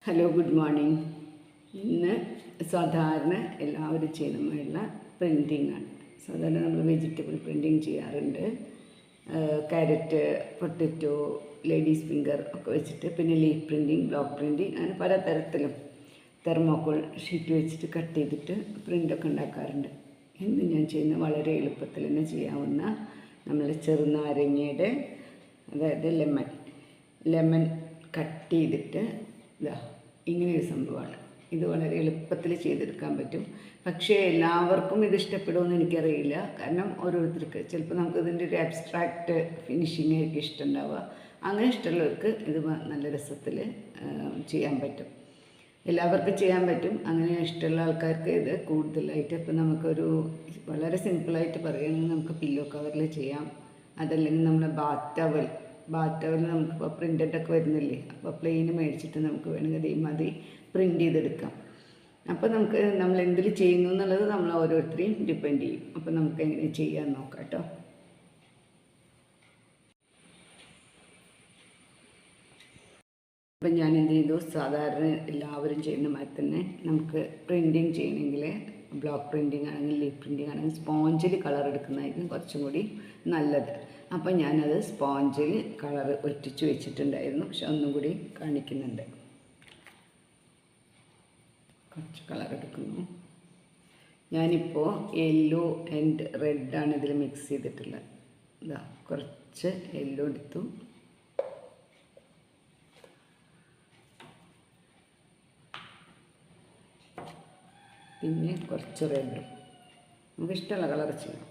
Hello, good morning. ഇന്ന് സാധാരണ എല്ലാവരും ചെയ്യുന്നതുമായുള്ള പ്രിൻറ്റിംഗ് ആണ്. സാധാരണ നമ്മൾ വെജിറ്റബിൾ പ്രിൻറ്റിങ് ചെയ്യാറുണ്ട്. ക്യാരറ്റ്, പൊട്ടറ്റോ, ലേഡീസ് ഫിംഗർ ഒക്കെ വെച്ചിട്ട്, പിന്നെ ലീഫ് പ്രിൻറ്റിങ്, ബ്ലോക്ക് പ്രിൻറ്റിങ്, അങ്ങനെ പല തരത്തിലും തെർമോക്കോൾ ഷീറ്റ് വെച്ചിട്ട് കട്ട് ചെയ്തിട്ട് പ്രിൻ്റൊക്കെ ഉണ്ടാക്കാറുണ്ട്. ഇന്ന് ഞാൻ ചെയ്യുന്ന വളരെ എളുപ്പത്തിൽ തന്നെ ചെയ്യാവുന്ന നമ്മൾ ചെറുനാരങ്ങയുടെ, അതായത് ലെമൺ കട്ട് ചെയ്തിട്ട് ഇങ്ങനെയൊരു സംഭവമാണ്. ഇത് വളരെ എളുപ്പത്തിൽ ചെയ്തെടുക്കാൻ പറ്റും. പക്ഷേ എല്ലാവർക്കും ഇത് ഇഷ്ടപ്പെടുമെന്ന് എനിക്കറിയില്ല. കാരണം ഓരോരുത്തർക്ക് ചിലപ്പോൾ നമുക്കിതിൻ്റെ ഒരു അബ്സ്ട്രാക്റ്റ് ഫിനിഷിങ് ആയിരിക്കും ഇഷ്ടമുണ്ടാവുക. അങ്ങനെ ഇഷ്ടമുള്ളവർക്ക് ഇത് നല്ല രസത്തിൽ ചെയ്യാൻ പറ്റും. എല്ലാവർക്കും ചെയ്യാൻ പറ്റും. അങ്ങനെ ഇഷ്ടമുള്ള ആൾക്കാർക്ക് ഇത് കൂടുതലായിട്ട്, ഇപ്പോൾ നമുക്കൊരു വളരെ സിമ്പിളായിട്ട് പറയുകയാണെങ്കിൽ നമുക്ക് പില്ലോ കവറിൽ ചെയ്യാം. അതല്ലെങ്കിൽ നമ്മുടെ ബാത്ത് ടവൽ നമുക്കിപ്പോൾ പ്രിൻ്റഡൊക്കെ വരുന്നില്ലേ, അപ്പോൾ പ്ലെയിൻ മേടിച്ചിട്ട് നമുക്ക് വേണമെങ്കിൽ അതേമാതിരി പ്രിൻ്റ് ചെയ്തെടുക്കാം. അപ്പോൾ നമുക്ക് നമ്മൾ എന്തിൽ ചെയ്യുന്നു എന്നുള്ളത് നമ്മൾ ഓരോരുത്തരെയും ഡിപ്പെൻഡ് ചെയ്യും. അപ്പോൾ നമുക്ക് എങ്ങനെ ചെയ്യാൻ നോക്കാം കേട്ടോ. അപ്പം ഞാൻ എന്ത് ചെയ്തു, സാധാരണ എല്ലാവരും ചെയ്യുന്ന മാതിരി തന്നെ നമുക്ക് പ്രിൻറ്റിങ് ചെയ്യണമെങ്കിൽ, ബ്ലോക്ക് പ്രിൻറ്റിങ് ആണെങ്കിൽ ലീഫ് പ്രിൻറ്റിങ് ആണെങ്കിൽ സ്പോഞ്ചിൽ കളർ എടുക്കുന്നതായിരിക്കും കുറച്ചും കൂടി നല്ലത്. അപ്പം ഞാനത് സ്പോഞ്ചിൽ കളർ ഒറ്റിച്ച് വെച്ചിട്ടുണ്ടായിരുന്നു. പക്ഷെ ഒന്നും കൂടി കാണിക്കുന്നുണ്ട്. കുറച്ച് കളർ എടുക്കുന്നു. ഞാനിപ്പോൾ യെല്ലോ ആൻഡ് റെഡാണ് ഇതിൽ മിക്സ് ചെയ്തിട്ടുള്ളത്. ഇതാ കുറച്ച് യെല്ലോ എടുത്തു, പിന്നെ കുറച്ച് റെഡും. നമുക്കിഷ്ടമുള്ള കളർ ചെയ്യാം.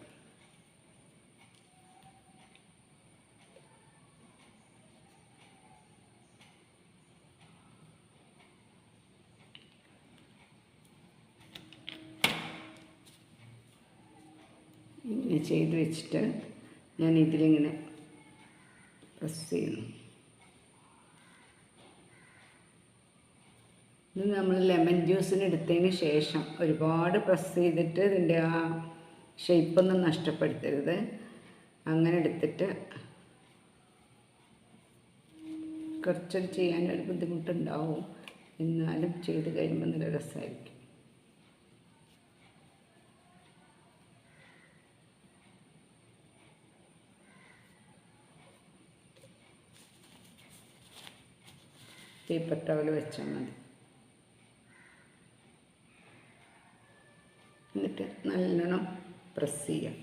ഇങ്ങനെ ചെയ്ത് വെച്ചിട്ട് ഞാൻ ഇതിലിങ്ങനെ പ്രസ് ചെയ്യുന്നു. ഇത് നമ്മൾ ലെമൺ ജ്യൂസിന് എടുത്തതിന് ശേഷം ഒരുപാട് പ്രസ് ചെയ്തിട്ട് ഇതിൻ്റെ ആ ഷേപ്പൊന്നും നഷ്ടപ്പെടുത്തരുത്. അങ്ങനെ എടുത്തിട്ട് കുറച്ചൊരു ചെയ്യാനൊരു ബുദ്ധിമുട്ടുണ്ടാവും, എന്നാലും ചെയ്ത് കഴിയുമ്പോൾ നല്ല രസമായിരിക്കും. പേപ്പർ ടവൽ വെച്ചാൽ മതി. എന്നിട്ട് നല്ലോണം പ്രസ് ചെയ്യാം.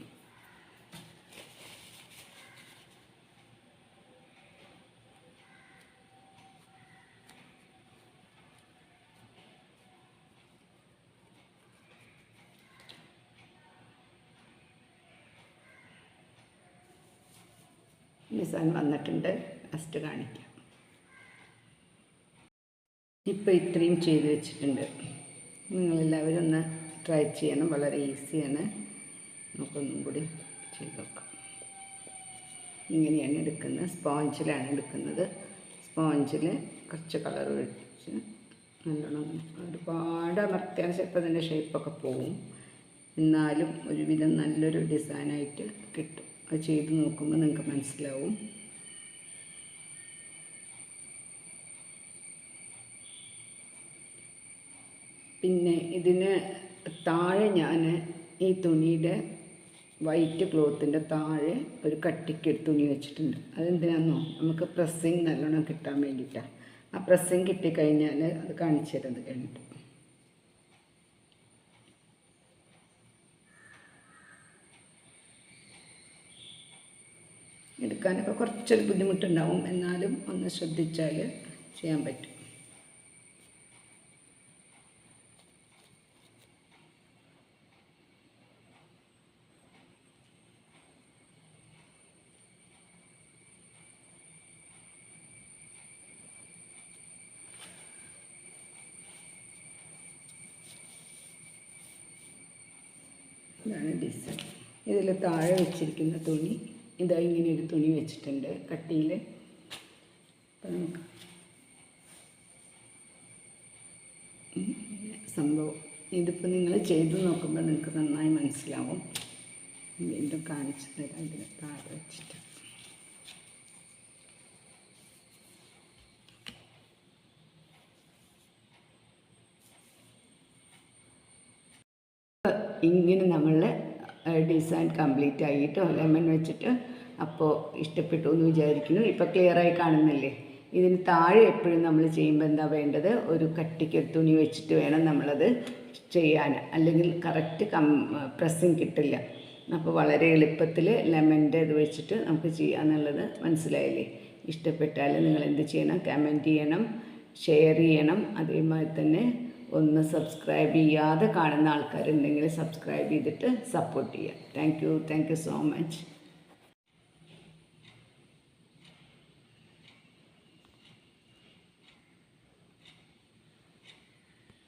ഡിസൈൻ വന്നിട്ടുണ്ട്, ഫസ്റ്റ് കാണിക്കാം. ഇപ്പോൾ ഇത്രയും ചെയ്ത് വെച്ചിട്ടുണ്ട്. നിങ്ങളെല്ലാവരും ഒന്ന് ട്രൈ ചെയ്യണം, വളരെ ഈസിയാണ്. നമുക്കൊന്നും കൂടി ചെയ്ത് നോക്കാം. ഇങ്ങനെയാണ് എടുക്കുന്നത്, സ്പോഞ്ചിലാണ് എടുക്കുന്നത്. സ്പോഞ്ചിൽ കുറച്ച് കളർ വെച്ച് നല്ലോണം, ഒരുപാട് അമർത്തിയാൽ ചിലപ്പോൾ അതിൻ്റെ ഷേപ്പൊക്കെ പോവും. എന്നാലും ഒരുവിധം നല്ലൊരു ഡിസൈനായിട്ട് കിട്ടും. അത് ചെയ്ത് നോക്കുമ്പോൾ നിങ്ങൾക്ക് മനസ്സിലാവും. പിന്നെ ഇതിന് താഴെ ഞാൻ ഈ തുണിയുടെ വൈറ്റ് ക്ലോത്തിൻ്റെ താഴെ ഒരു കട്ടിക്ക് തുണി വെച്ചിട്ടുണ്ട്. അതെന്തിനാണെന്നോ, നമുക്ക് പ്രസ്സിങ് നല്ലോണം കിട്ടാൻ വേണ്ടിയിട്ടാണ്. ആ പ്രസ്സിങ് കിട്ടിക്കഴിഞ്ഞാൽ അത് കാണിച്ചു തരുന്നത് കഴിഞ്ഞിട്ട്. എടുക്കാനൊക്കെ കുറച്ചൊരു ബുദ്ധിമുട്ടുണ്ടാവും, എന്നാലും ഒന്ന് ശ്രദ്ധിച്ചാൽ ചെയ്യാൻ പറ്റും. ഇതാണ് ഡിസൈൻ. ഇതിൽ താഴെ വെച്ചിരിക്കുന്ന തുണി, ഇതാ ഇങ്ങനെ ഒരു തുണി വെച്ചിട്ടുണ്ട് കട്ടിയിൽ. അപ്പം നമുക്ക് സംഭവം ഇതിപ്പോൾ നിങ്ങൾ ചെയ്ത് നോക്കുമ്പോൾ നിങ്ങൾക്ക് നന്നായി മനസ്സിലാവും. വീണ്ടും കാണിച്ചു തരാം. ഇതിൽ താഴെ വെച്ചിട്ട് ഇങ്ങനെ നമ്മൾ ഡിസൈൻ കംപ്ലീറ്റ് ആയിട്ടോ ലെമൺ വെച്ചിട്ട്. അപ്പോൾ ഇഷ്ടപ്പെട്ടു എന്ന് വിചാരിക്കുന്നു. ഇപ്പോൾ ക്ലിയറായി കാണുന്നില്ലേ? ഇതിന് താഴെ എപ്പോഴും നമ്മൾ ചെയ്യുമ്പോൾ എന്താ വേണ്ടത്, ഒരു കട്ടിക്ക് തുണി വെച്ചിട്ട് വേണം നമ്മളത് ചെയ്യാൻ, അല്ലെങ്കിൽ കറക്റ്റ് പ്രസ്സിങ് കിട്ടില്ല. അപ്പോൾ വളരെ എളുപ്പത്തിൽ ലെമണിൻ്റെ ഇത് വെച്ചിട്ട് നമുക്ക് ചെയ്യാമെന്നുള്ളത് മനസ്സിലായില്ലേ? ഇഷ്ടപ്പെട്ടാൽ നിങ്ങൾ എന്ത് ചെയ്യണം, കമൻറ്റ് ചെയ്യണം, ഷെയർ ചെയ്യണം. അതേമാതിരി തന്നെ ഒന്ന് സബ്സ്ക്രൈബ് ചെയ്യാതെ കാണുന്ന ആൾക്കാരുണ്ടെങ്കിൽ സബ്സ്ക്രൈബ് ചെയ്തിട്ട് സപ്പോർട്ട് ചെയ്യുക. Thank you so much.